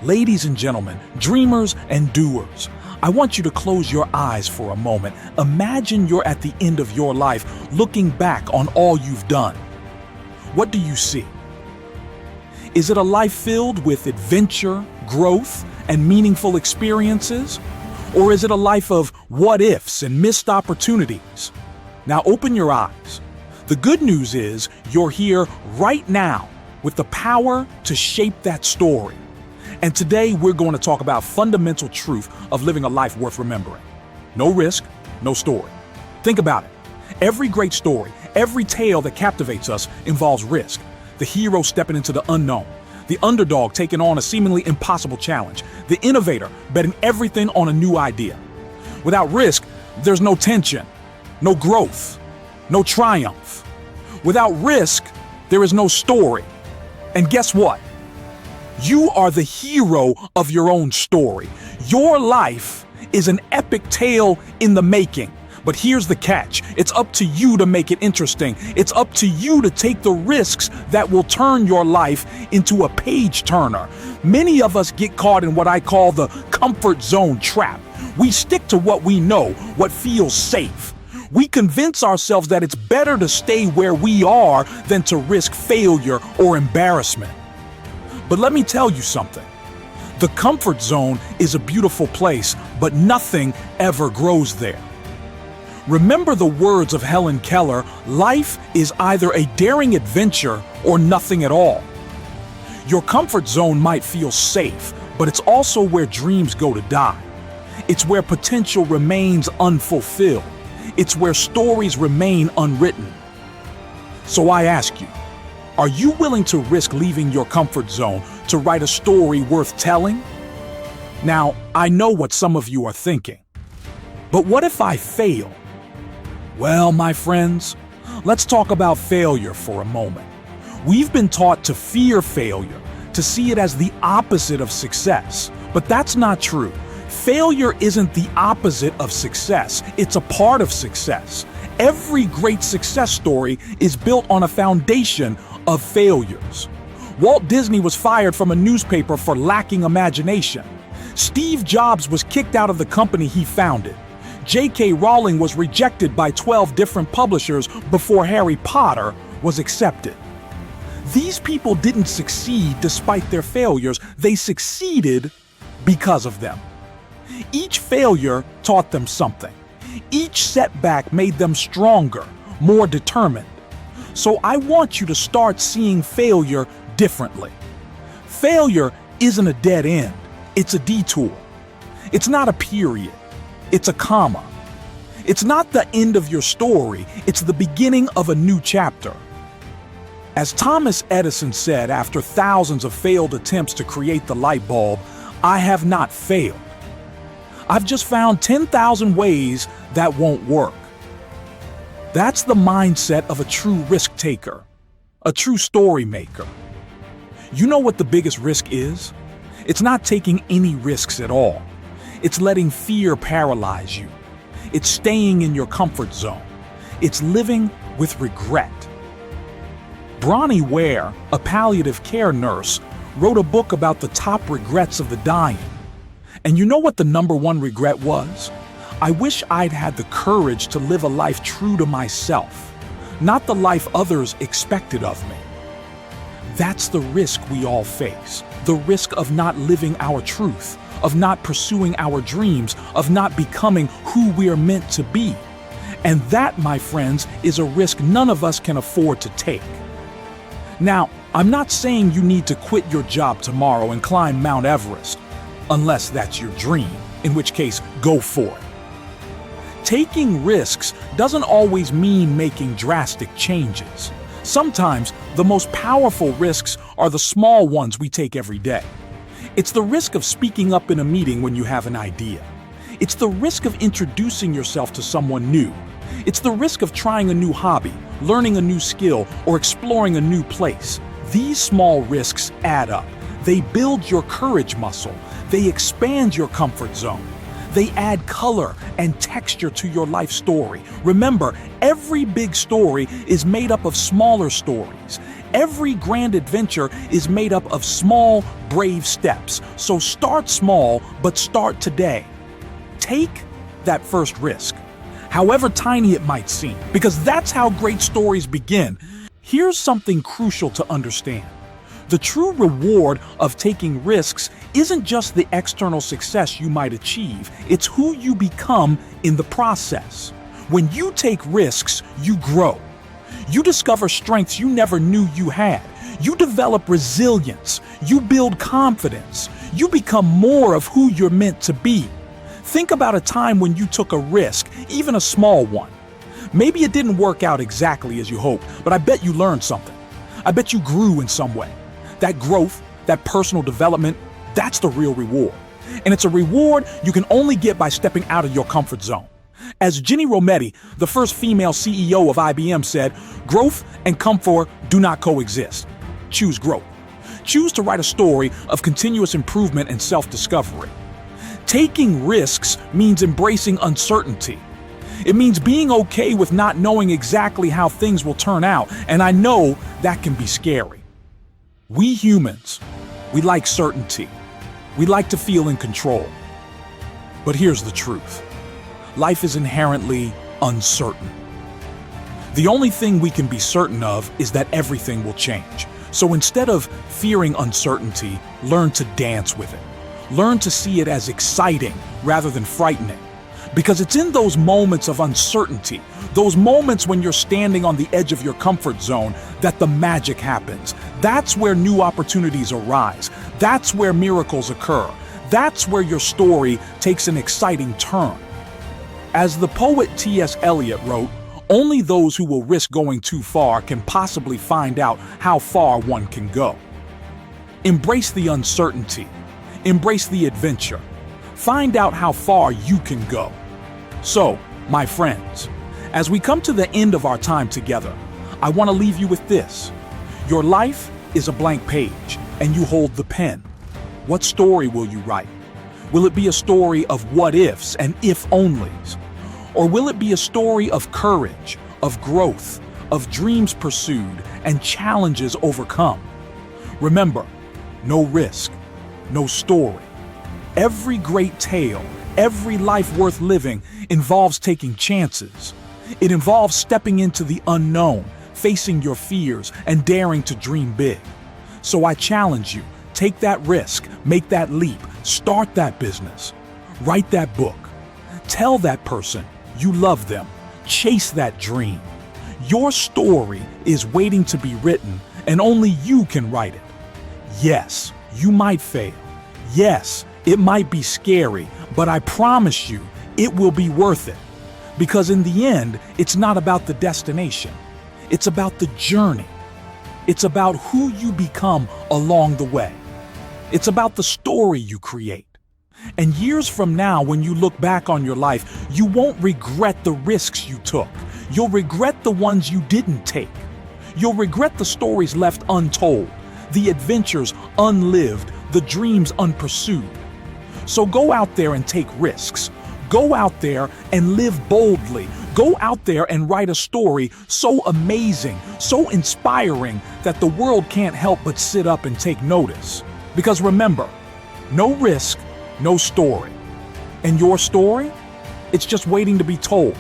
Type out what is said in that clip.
Ladies and gentlemen, dreamers and doers, I want you to close your eyes for a moment. Imagine you're at the end of your life, looking back on all you've done. What do you see? Is it a life filled with adventure, growth, and meaningful experiences? Or is it a life of what-ifs and missed opportunities? Now open your eyes. The good news is you're here right now with the power to shape that story. And today we're going to talk about fundamental truth of living a life worth remembering. No risk, no story. Think about it. Every great story, every tale that captivates us involves risk. The hero stepping into the unknown, the underdog taking on a seemingly impossible challenge, the innovator betting everything on a new idea. Without risk, there's no tension, no growth, no triumph. Without risk, there is no story. And guess what? You are the hero of your own story. Your life is an epic tale in the making. But here's the catch. It's up to you to make it interesting. It's up to you to take the risks that will turn your life into a page turner. Many of us get caught in what I call the comfort zone trap. We stick to what we know, what feels safe. We convince ourselves that it's better to stay where we are than to risk failure or embarrassment. But let me tell you something. The comfort zone is a beautiful place, but nothing ever grows there. Remember the words of Helen Keller, life is either a daring adventure or nothing at all. Your comfort zone might feel safe, but it's also where dreams go to die. It's where potential remains unfulfilled. It's where stories remain unwritten. So I ask you, are you willing to risk leaving your comfort zone to write a story worth telling? Now, I know what some of you are thinking. But what if I fail? Well, my friends, let's talk about failure for a moment. We've been taught to fear failure, to see it as the opposite of success. But that's not true. Failure isn't the opposite of success. It's a part of success. Every great success story is built on a foundation of failures. Walt Disney was fired from a newspaper for lacking imagination. Steve Jobs was kicked out of the company he founded. J.K. Rowling was rejected by 12 different publishers before Harry Potter was accepted. These people didn't succeed despite their failures. They succeeded because of them. Each failure taught them something. Each setback made them stronger, more determined. So I want you to start seeing failure differently. Failure isn't a dead end. It's a detour. It's not a period. It's a comma. It's not the end of your story. It's the beginning of a new chapter. As Thomas Edison said after thousands of failed attempts to create the light bulb, I have not failed. I've just found 10,000 ways that won't work. That's the mindset of a true risk taker, a true story maker. You know what the biggest risk is? It's not taking any risks at all. It's letting fear paralyze you. It's staying in your comfort zone. It's living with regret. Bronnie Ware, a palliative care nurse, wrote a book about the top regrets of the dying. And you know what the number one regret was? I wish I'd had the courage to live a life true to myself, not the life others expected of me. That's the risk we all face, the risk of not living our truth, of not pursuing our dreams, of not becoming who we're meant to be. And that, my friends, is a risk none of us can afford to take. Now, I'm not saying you need to quit your job tomorrow and climb Mount Everest, unless that's your dream, in which case, go for it. Taking risks doesn't always mean making drastic changes. Sometimes the most powerful risks are the small ones we take every day. It's the risk of speaking up in a meeting when you have an idea. It's the risk of introducing yourself to someone new. It's the risk of trying a new hobby, learning a new skill, or exploring a new place. These small risks add up. They build your courage muscle. They expand your comfort zone. They add color and texture to your life story. Remember, every big story is made up of smaller stories. Every grand adventure is made up of small, brave steps. So start small, but start today. Take that first risk, however tiny it might seem, because that's how great stories begin. Here's something crucial to understand. The true reward of taking risks isn't just the external success you might achieve, it's who you become in the process. When you take risks, you grow. You discover strengths you never knew you had. You develop resilience. You build confidence. You become more of who you're meant to be. Think about a time when you took a risk, even a small one. Maybe it didn't work out exactly as you hoped, but I bet you learned something. I bet you grew in some way. That growth, that personal development, that's the real reward. And it's a reward you can only get by stepping out of your comfort zone. As Ginny Rometty, the first female CEO of IBM, said, growth and comfort do not coexist. Choose growth. Choose to write a story of continuous improvement and self-discovery. Taking risks means embracing uncertainty. It means being okay with not knowing exactly how things will turn out, and I know that can be scary. We humans, we like certainty. We like to feel in control. But here's the truth. Life is inherently uncertain. The only thing we can be certain of is that everything will change. So instead of fearing uncertainty, learn to dance with it. Learn to see it as exciting rather than frightening. Because it's in those moments of uncertainty, those moments when you're standing on the edge of your comfort zone, that the magic happens. That's where new opportunities arise. That's where miracles occur. That's where your story takes an exciting turn. As the poet T.S. Eliot wrote, only those who will risk going too far can possibly find out how far one can go. Embrace the uncertainty. Embrace the adventure. Find out how far you can go. So, my friends, as we come to the end of our time together, I want to leave you with this. Your life is a blank page, and you hold the pen. What story will you write? Will it be a story of what-ifs and if-onlys? Or will it be a story of courage, of growth, of dreams pursued, and challenges overcome? Remember, no risk, no story. Every great tale, every life worth living involves taking chances. It involves stepping into the unknown, facing your fears, and daring to dream big. So I challenge you, take that risk, make that leap, start that business, write that book, tell that person you love them, chase that dream. Your story is waiting to be written, and only you can write it. Yes, you might fail. Yes, it might be scary, but I promise you, it will be worth it. Because in the end, it's not about the destination. It's about the journey. It's about who you become along the way. It's about the story you create. And years from now, when you look back on your life, you won't regret the risks you took. You'll regret the ones you didn't take. You'll regret the stories left untold, the adventures unlived, the dreams unpursued. So go out there and take risks. Go out there and live boldly. Go out there and write a story so amazing, so inspiring that the world can't help but sit up and take notice. Because remember, no risk, no story. And your story? It's just waiting to be told.